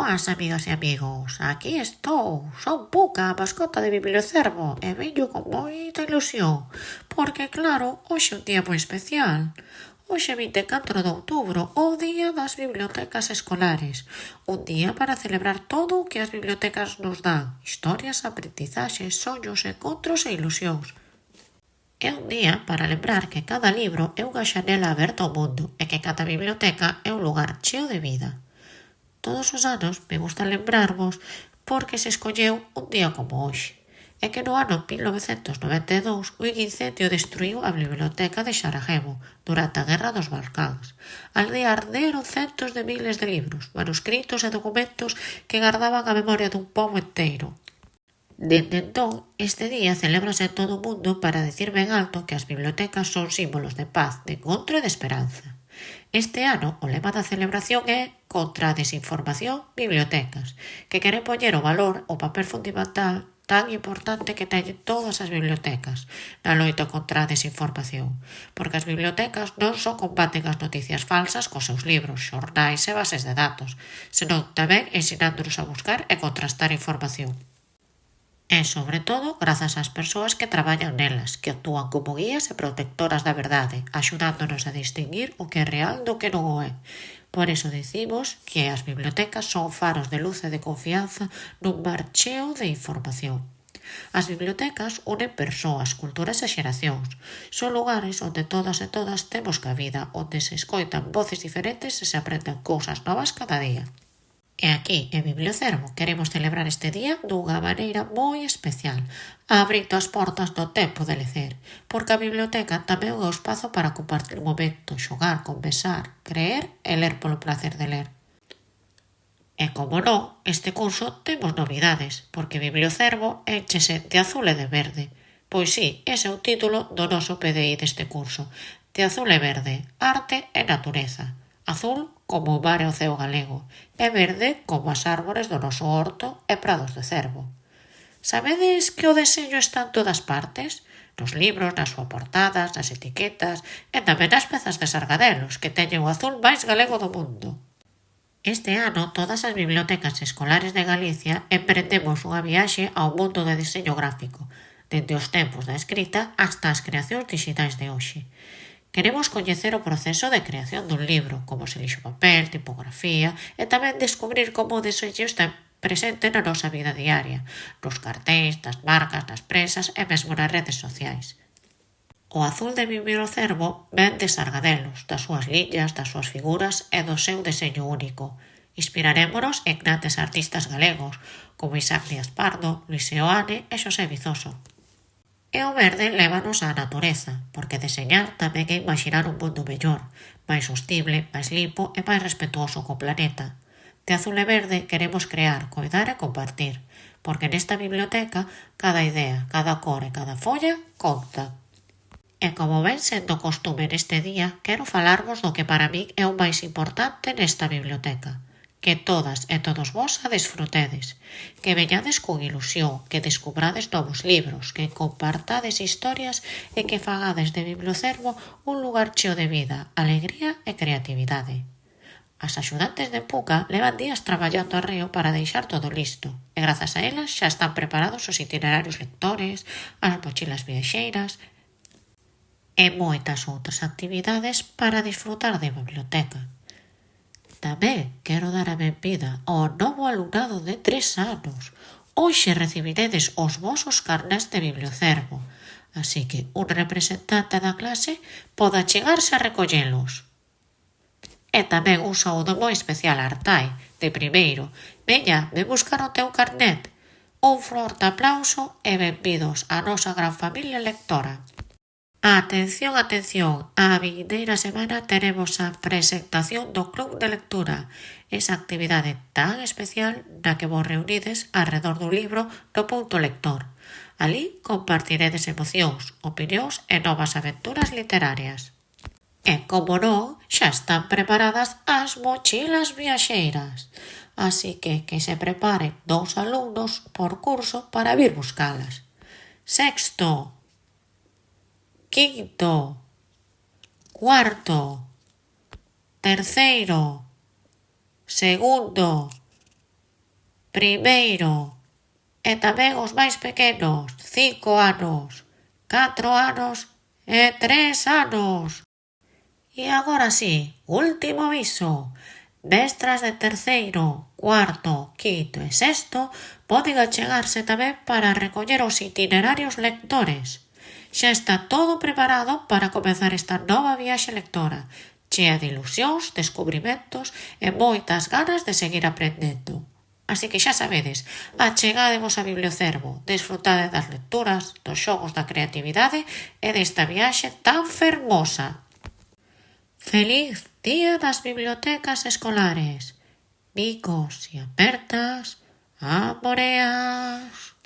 Boas, amigas e amigos, aquí estou, son Puca, a mascota de Bibliocervo, e veño con moita ilusión, porque claro, hoxe é un día moi especial. Hoxe 24 de outubro, o Día das Bibliotecas Escolares, un día para celebrar todo o que as bibliotecas nos dan, historias, aprendizaxes, soños, encontros e ilusións. É un día para lembrar que cada libro é unha xanela aberta ao mundo e que cada biblioteca é un lugar cheo de vida. Todos os anos me gusta lembrarvos porque se escolleu un día como hoxe. É que no ano 1992 un incendio destruiu a biblioteca de Sarajevo durante a Guerra dos Balcáns. Aldea arderon centos de miles de libros, manuscritos e documentos que gardaban a memoria dun pobo inteiro. Dende entón, este día celébrase en todo o mundo para decir ben alto que as bibliotecas son símbolos de paz, de encontro e de esperanza. Este ano, o lema da celebración é Contra a desinformación, bibliotecas, que quere poñer o valor o papel fundamental tan importante que teñen todas as bibliotecas na loita contra a desinformación, porque as bibliotecas non só combaten as noticias falsas cos seus libros, xornais e bases de datos, senón tamén ensinándonos a buscar e contrastar información. E, sobre todo, grazas ás persoas que traballan nelas, que actúan como guías e protectoras da verdade, axudándonos a distinguir o que é real do que non o é. Por iso dicimos que as bibliotecas son faros de luz e de confianza nun mar cheo de información. As bibliotecas unen persoas, culturas e xeracións. Son lugares onde todas e todas temos cabida, onde se escoitan voces diferentes e se aprenden cousas novas cada día. E aquí, en Bibliocervo, queremos celebrar este día dunha maneira moi especial, abrindo as portas do tempo de lecer, porque a biblioteca tamén é o espazo para compartir momentos, xogar, conversar, creer e ler polo placer de ler. E como non, este curso temos novidades, porque Bibliocervo énchese de azul e de verde. Pois sí, ese é o título do noso PDI deste curso, de azul e verde, arte e natureza. Azul como o mar e o ceo galego, e verde como as árbores do noso horto e prados de cervo. Sabedes que o deseño está en todas partes? Nos libros, nas súas portadas, nas etiquetas e tamén nas pezas de sargadelos, que teñen o azul máis galego do mundo. Este ano, todas as bibliotecas escolares de Galicia emprendemos unha viaxe ao mundo do deseño gráfico, dende os tempos da escrita hasta as creacións digitais de hoxe. Queremos coñecer o proceso de creación dun libro, como se lixa o papel, tipografía, e tamén descubrir como o deseño está presente na nosa vida diaria, nos cartéis, nas marcas, nas presas e mesmo nas redes sociais. O azul de Bibliocervo ven de Sargadelos, das súas liñas, das súas figuras e do seu deseño único. Inspirarémonos en grandes artistas galegos, como Isaac Díaz Pardo, Luis Seoane e Xosé Vizoso. E o verde lévanos á natureza, porque deseñar tamén é imaginar un mundo mellor, máis sostible, máis limpo e máis respetuoso co planeta. De azul e verde queremos crear, coidar e compartir, porque nesta biblioteca cada idea, cada cor e cada folla conta. E como ven sendo costume neste día, quero falarvos do que para min é o máis importante nesta biblioteca. Que todas e todos vos a desfrutedes, que veñades con ilusión, que descubrades novos libros, que compartades historias e que fagades de Bibliocervo un lugar cheo de vida, alegría e creatividade. As axudantes de Puca levan días traballando arreo para deixar todo listo, e grazas a elas xa están preparados os itinerarios lectores, as mochilas viaxeiras e moitas outras actividades para disfrutar de biblioteca. Tamén quero dar a benvida ao novo alumnado de 3 anos. Hoxe recibiredes os vosos carnés de Bibliocervo, así que un representante da clase pode achegarse a recollelos. E tamén un saúdo moi especial a Artai, de primeiro. Veña, ve buscar o teu carnet. Un forte aplauso e benvidos á nosa gran familia lectora. Atención, atención, a vindeira semana teremos a presentación do Club de Lectura, esa actividade tan especial na que vos reunides arredor do libro do Punto Lector. Alí compartiredes emocións, opinións e novas aventuras literarias. E, como non, xa están preparadas as mochilas viaxeiras, así que se preparen 2 alumnos por curso para vir buscalas. Sexto, quinto, cuarto, terceiro, segundo primeiro, e tamén os máis pequenos, 5 anos, 4 anos e 3 anos. E agora sí, último aviso. Mestras de terceiro, cuarto, quinto e sexto poden achegarse tamén para recoller os itinerarios lectores. Xa está todo preparado para comezar esta nova viaxe lectora, chea de ilusións, descubrimentos e moitas ganas de seguir aprendendo. Así que xa sabedes, achegadevos a Bibliocervo, desfrutade das lecturas, dos xogos da creatividade e desta viaxe tan fermosa. ¡Feliz Día das Bibliotecas Escolares! Bicos e apertas, amoreas.